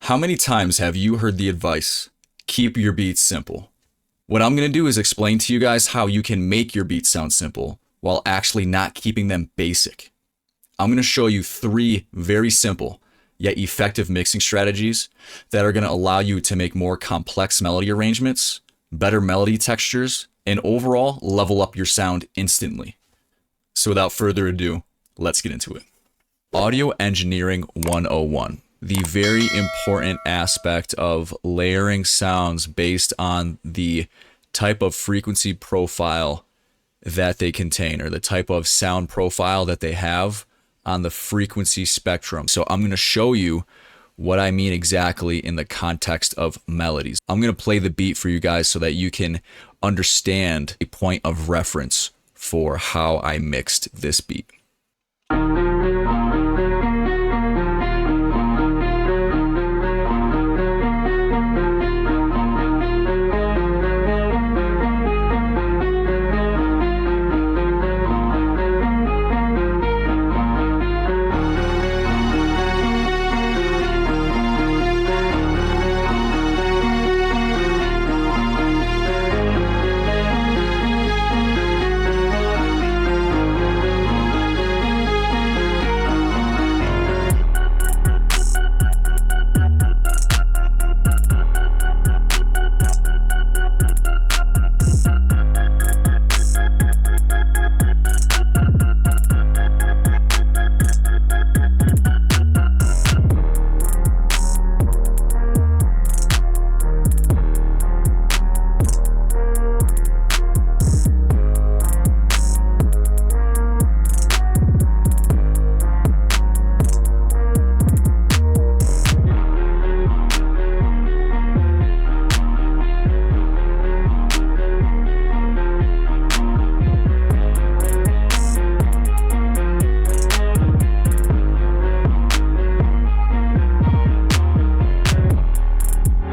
How many times have you heard the advice, keep your beats simple? What I'm going to do is explain to you guys how you can make your beats sound simple while actually not keeping them basic. I'm going to show you 3 very simple yet effective mixing strategies that are going to allow you to make more complex melody arrangements, better melody textures, and overall level up your sound instantly. So without further ado, let's get into it. Audio Engineering 101. The very important aspect of layering sounds based on the type of frequency profile that they contain, or the type of sound profile that they have on the frequency spectrum. So I'm going to show you what I mean exactly in the context of melodies. I'm going to play the beat for you guys so that you can understand a point of reference for how I mixed this beat.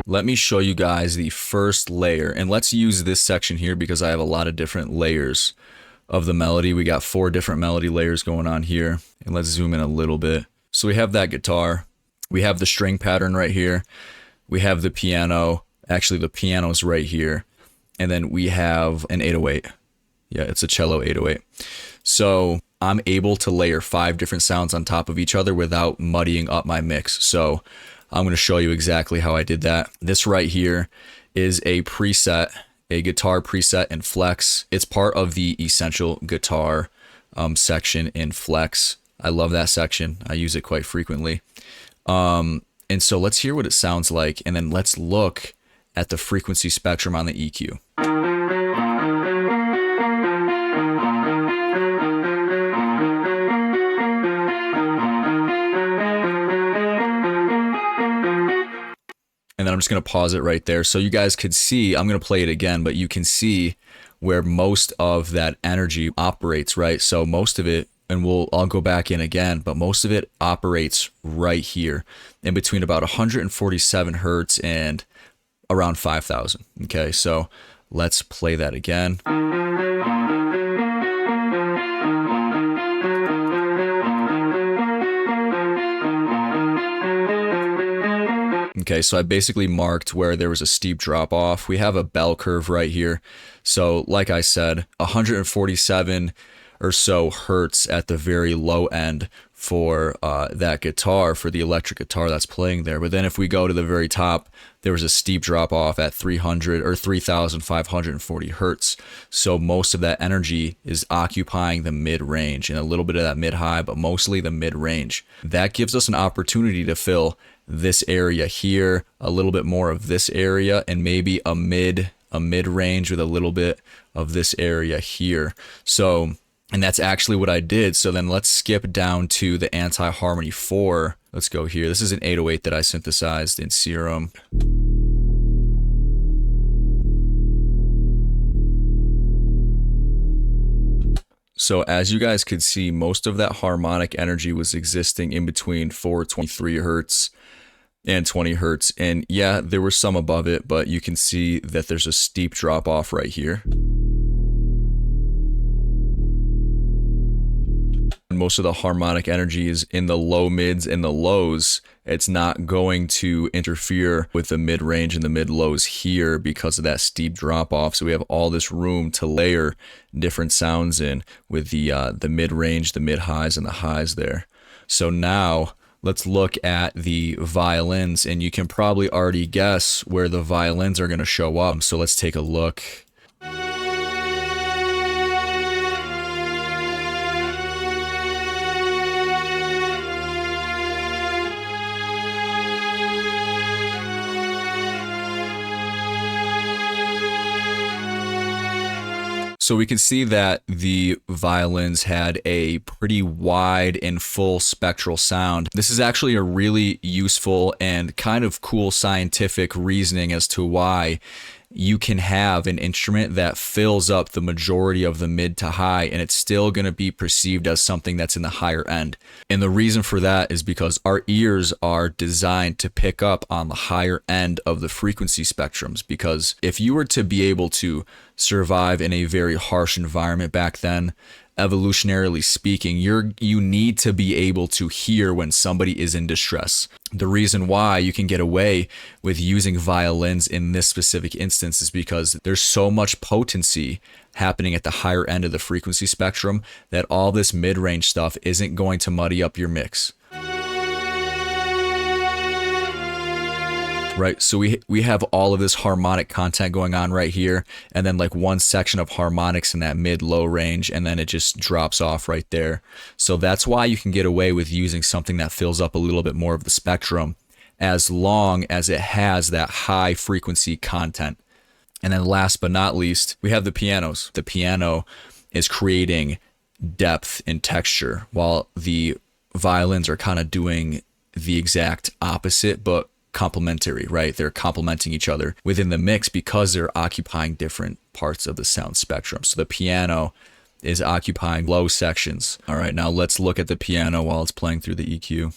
Let me show you guys the first layer, and let's use this section here because I have a lot of different layers of the melody. We got 4 different melody layers going on here, and let's zoom in a little bit. So we have that guitar, we have the string pattern right here, we have the piano, actually the piano's right here, and then we have an 808. Yeah, it's a cello 808. So I'm able to layer 5 different sounds on top of each other without muddying up my mix. So I'm going to show you exactly how I did that. This right here is a preset, a guitar preset in Flex. It's part of the Essential Guitar section in Flex. I love that section. I use it quite frequently. And so let's hear what it sounds like, and then let's look at the frequency spectrum on the EQ. And then I'm just going to pause it right there so you guys could see. I'm going to play it again, but you can see where most of that energy operates, right? So most of it, and I'll go back in again, but most of it operates right here in between about 147 hertz and around 5,000. Okay, so let's play that again. Okay, so I basically marked where there was a steep drop off. We have a bell curve right here. So like I said, 147 or so hertz at the very low end for that guitar, for the electric guitar that's playing there. But then if we go to the very top, there was a steep drop off at 300 or 3,540 hertz. So most of that energy is occupying the mid range and a little bit of that mid high, but mostly the mid range. That gives us an opportunity to fill this area here, a little bit more of this area, and maybe a mid range with a little bit of this area here. So, and that's actually what I did. So then let's skip down to the Anti-Harmony 4. Let's go here. This is an 808 that I synthesized in Serum. So as you guys could see, most of that harmonic energy was existing in between 423 hertz and 20 hertz. And yeah, there were some above it, but you can see that there's a steep drop off right here. most of the harmonic energy is in the low mids and the lows. It's not going to interfere with the mid range and the mid lows here because of that steep drop off. So we have all this room to layer different sounds in with the mid range, the mid highs, and the highs there. So now let's look at the violins, and you can probably already guess where the violins are going to show up. So let's take a look. So we can see that the violins had a pretty wide and full spectral sound. This is actually a really useful and kind of cool scientific reasoning as to why you can have an instrument that fills up the majority of the mid to high, and it's still going to be perceived as something that's in the higher end. And the reason for that is because our ears are designed to pick up on the higher end of the frequency spectrums. Because if you were to be able to survive in a very harsh environment back then, evolutionarily speaking, you need to be able to hear when somebody is in distress. The reason why you can get away with using violins in this specific instance is because there's so much potency happening at the higher end of the frequency spectrum that all this mid-range stuff isn't going to muddy up your mix. Right, so we have all of this harmonic content going on right here, and then like one section of harmonics in that mid-low range, and then it just drops off right there. So that's why you can get away with using something that fills up a little bit more of the spectrum, as long as it has that high frequency content. And then last but not least, we have the pianos. The piano is creating depth and texture, while the violins are kind of doing the exact opposite, but complementary, right? They're complementing each other within the mix because they're occupying different parts of the sound spectrum. So the piano is occupying low sections. All right, now let's look at the piano while it's playing through the EQ.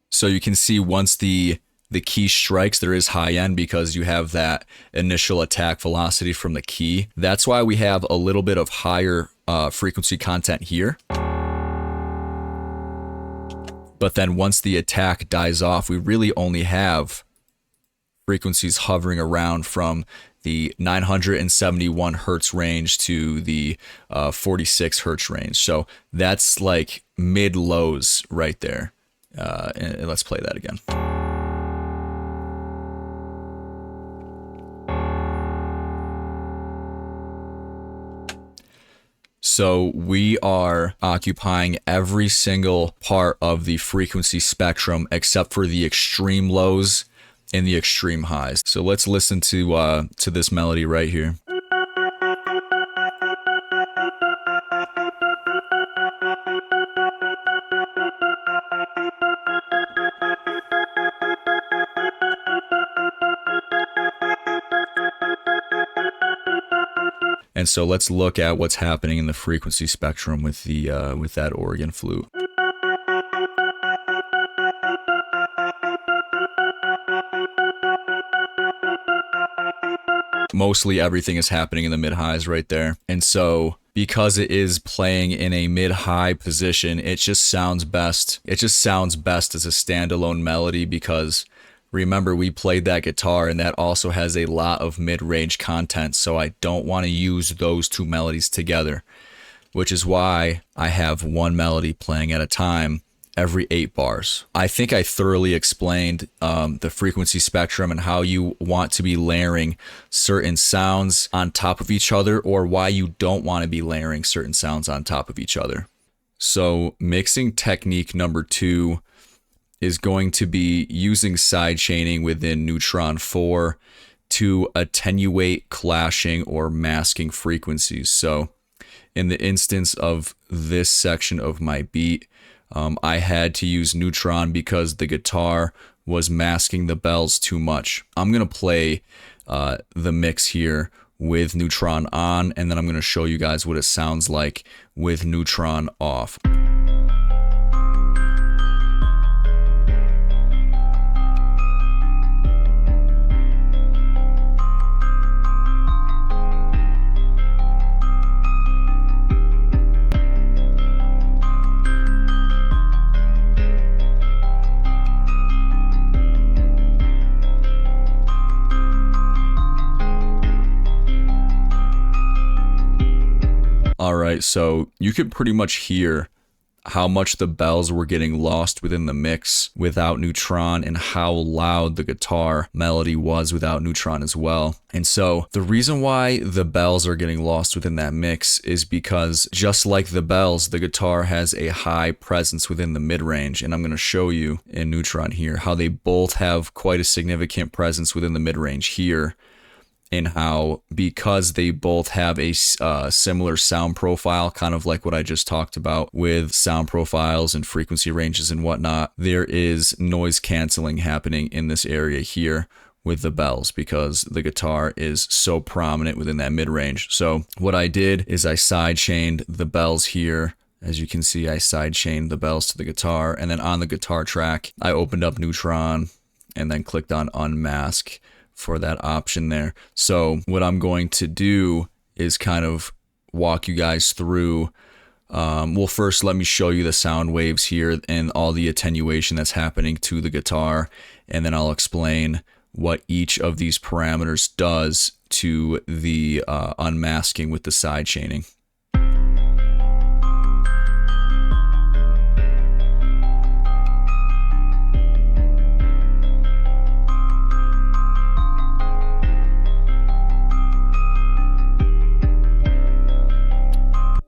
So you can see once the key strikes, there is high end because you have that initial attack velocity from the key. That's why we have a little bit of higher frequency content here. But then once the attack dies off, we really only have frequencies hovering around from the 971 hertz range to the 46 hertz range. So that's like mid lows right there. And let's play that again. So we are occupying every single part of the frequency spectrum except for the extreme lows and the extreme highs. So let's listen to this melody right here. And so let's look at what's happening in the frequency spectrum with the with that organ flute. Mostly everything is happening in the mid-highs right there. And so because it is playing in a mid-high position, it just sounds best. It just sounds best as a standalone melody because remember, we played that guitar and that also has a lot of mid-range content, so I don't want to use those two melodies together, which is why I have one melody playing at a time every 8 bars. I think I thoroughly explained the frequency spectrum and how you want to be layering certain sounds on top of each other, or why you don't want to be layering certain sounds on top of each other. So mixing technique number 2 is going to be using side chaining within Neutron 4 to attenuate clashing or masking frequencies. So in the instance of this section of my beat, I had to use Neutron because the guitar was masking the bells too much. I'm going to play the mix here with Neutron on, and then I'm going to show you guys what it sounds like with Neutron off. right? So you could pretty much hear how much the bells were getting lost within the mix without Neutron, and how loud the guitar melody was without Neutron as well. And so the reason why the bells are getting lost within that mix is because, just like the bells, the guitar has a high presence within the mid-range. And I'm going to show you in Neutron here how they both have quite a significant presence within the mid-range here, and how, because they both have a similar sound profile, kind of like what I just talked about with sound profiles and frequency ranges and whatnot, there is noise canceling happening in this area here with the bells, because the guitar is so prominent within that mid-range. So what I did is I sidechained the bells here. As you can see, I sidechained the bells to the guitar, and then on the guitar track, I opened up Neutron and then clicked on Unmask for that option there. So what I'm going to do is kind of walk you guys through. Well, first let me show you the sound waves here and all the attenuation that's happening to the guitar, and then I'll explain what each of these parameters does to the unmasking with the side chaining.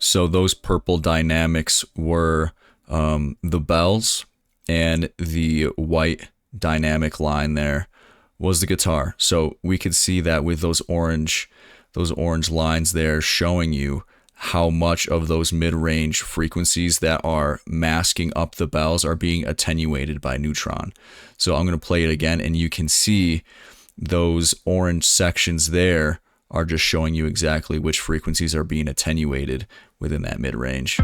So those purple dynamics were the bells, and the white dynamic line there was the guitar. So we could see that with those orange lines there, showing you how much of those mid-range frequencies that are masking up the bells are being attenuated by Neutron. So I'm going to play it again, and you can see those orange sections there are just showing you exactly which frequencies are being attenuated within that mid-range.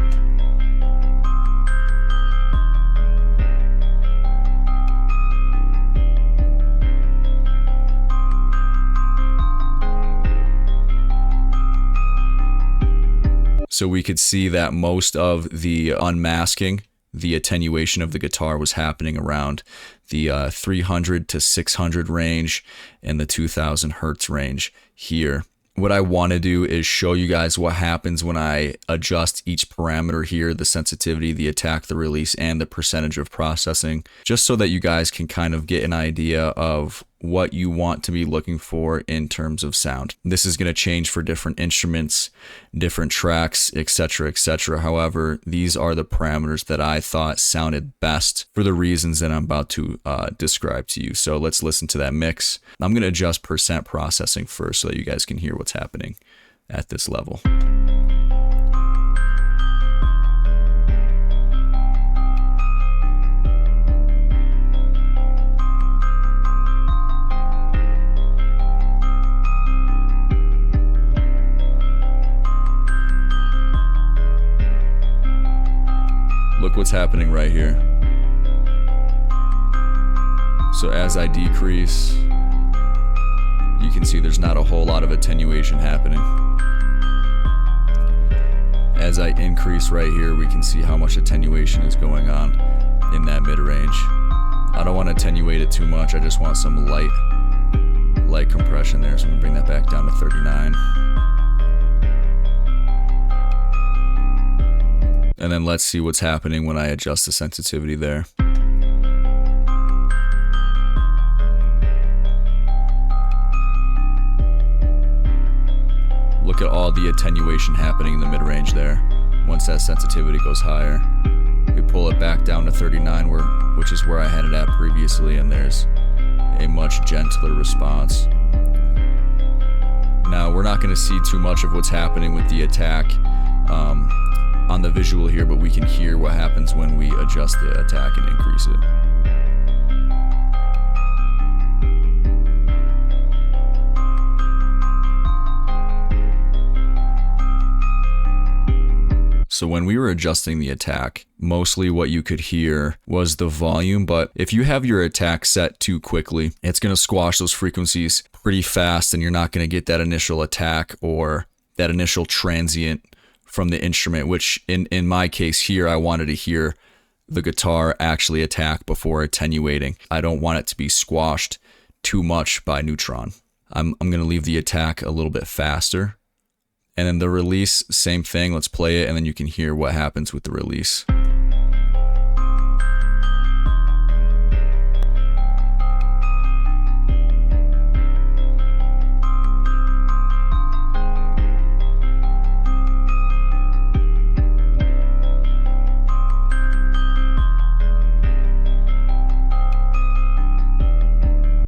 So we could see that most of the unmasking, the attenuation of the guitar, was happening around the 300 to 600 range and the 2000 hertz range here. What I want to do is show you guys what happens when I adjust each parameter here, the sensitivity, the attack, the release, and the percentage of processing, just so that you guys can kind of get an idea of what you want to be looking for in terms of sound. This is going to change for different instruments, different tracks, etc., etc. However, these are the parameters that I thought sounded best for the reasons that I'm about to describe to you. So let's listen to that mix. I'm going to adjust percent processing first so that you guys can hear what's happening at this level. Look what's happening right here. So as I decrease, you can see there's not a whole lot of attenuation happening. As I increase right here, we can see how much attenuation is going on in that mid-range. I don't want to attenuate it too much. I just want some light compression there. So I'm going to bring that back down to 39. And then let's see what's happening when I adjust the sensitivity there. Look at all the attenuation happening in the mid-range there. Once that sensitivity goes higher, we pull it back down to 39, which is where I had it at previously, and there's a much gentler response. Now, we're not going to see too much of what's happening with the attack on the visual here, but we can hear what happens when we adjust the attack and increase it. So when we were adjusting the attack, mostly what you could hear was the volume, but if you have your attack set too quickly, it's going to squash those frequencies pretty fast, and you're not going to get that initial attack or that initial transient from the instrument, which in my case here, I wanted to hear the guitar actually attack before attenuating. I don't want it to be squashed too much by Neutron. I'm going to leave the attack a little bit faster And then the release, same thing. Let's play it and then you can hear what happens with the release.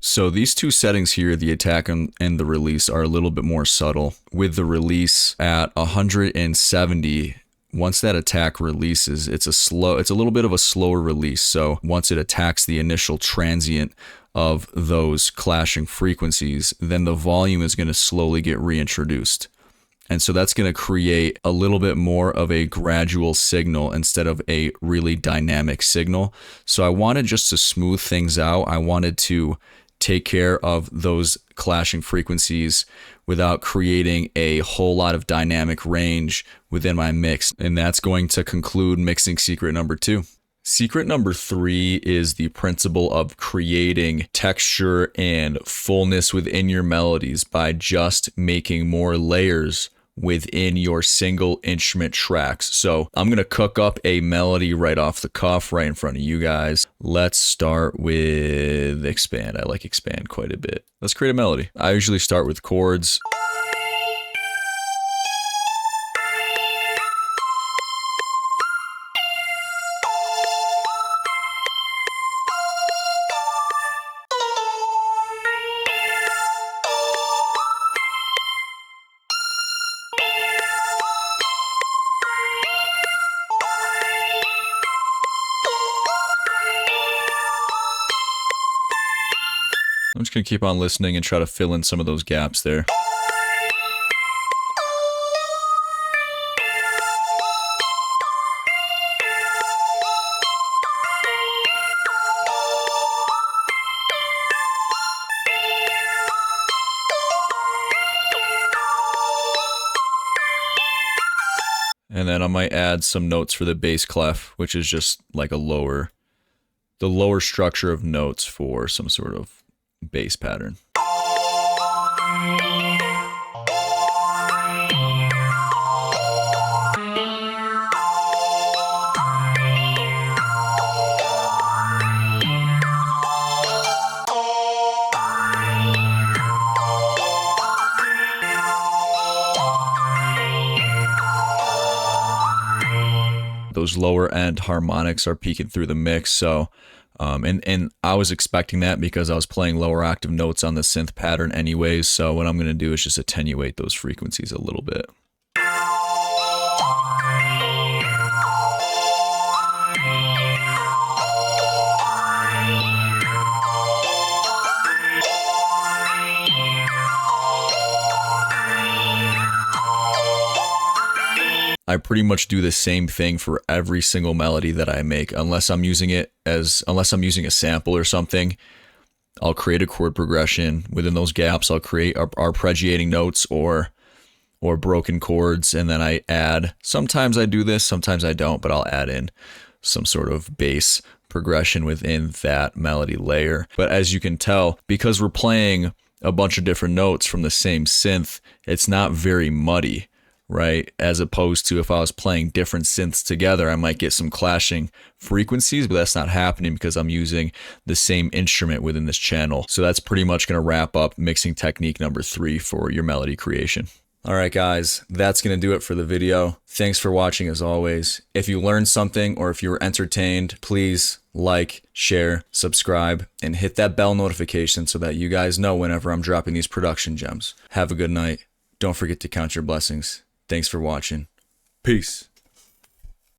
So these two settings here, the attack and the release, are a little bit more subtle. With the release at 170, once that attack releases, it's a little bit of a slower release. So once it attacks the initial transient of those clashing frequencies, then the volume is going to slowly get reintroduced. And so that's going to create a little bit more of a gradual signal instead of a really dynamic signal. So I wanted just to smooth things out. I wanted to take care of those clashing frequencies without creating a whole lot of dynamic range within my mix. And that's going to conclude mixing secret number 2. Secret number 3 is the principle of creating texture and fullness within your melodies by just making more layers within your single instrument tracks. So I'm gonna cook up a melody right off the cuff right in front of you guys. Let's start with expand. I like expand quite a bit. Let's create a melody. I usually start with chords. I'm just going to keep on listening and try to fill in some of those gaps there. And then I might add some notes for the bass clef, which is just like the lower structure of notes for some sort of bass pattern. Those lower end harmonics are peeking through the mix, so and I was expecting that because I was playing lower octave notes on the synth pattern anyways, so what I'm going to do is just attenuate those frequencies a little bit. I pretty much do the same thing for every single melody that I make, unless I'm using a sample or something. I'll create a chord progression. Within those gaps, I'll create arpeggiating notes or broken chords, and then I add, sometimes I do this, sometimes I don't, but I'll add in some sort of bass progression within that melody layer. But as you can tell, because we're playing a bunch of different notes from the same synth, it's not very muddy, right? As opposed to if I was playing different synths together, I might get some clashing frequencies, but that's not happening because I'm using the same instrument within this channel. So that's pretty much going to wrap up mixing technique number 3 for your melody creation. All right, guys, that's going to do it for the video. Thanks for watching as always. If you learned something or if you were entertained, please like, share, subscribe, and hit that bell notification so that you guys know whenever I'm dropping these production gems. Have a good night. Don't forget to count your blessings. Thanks for watching. Peace.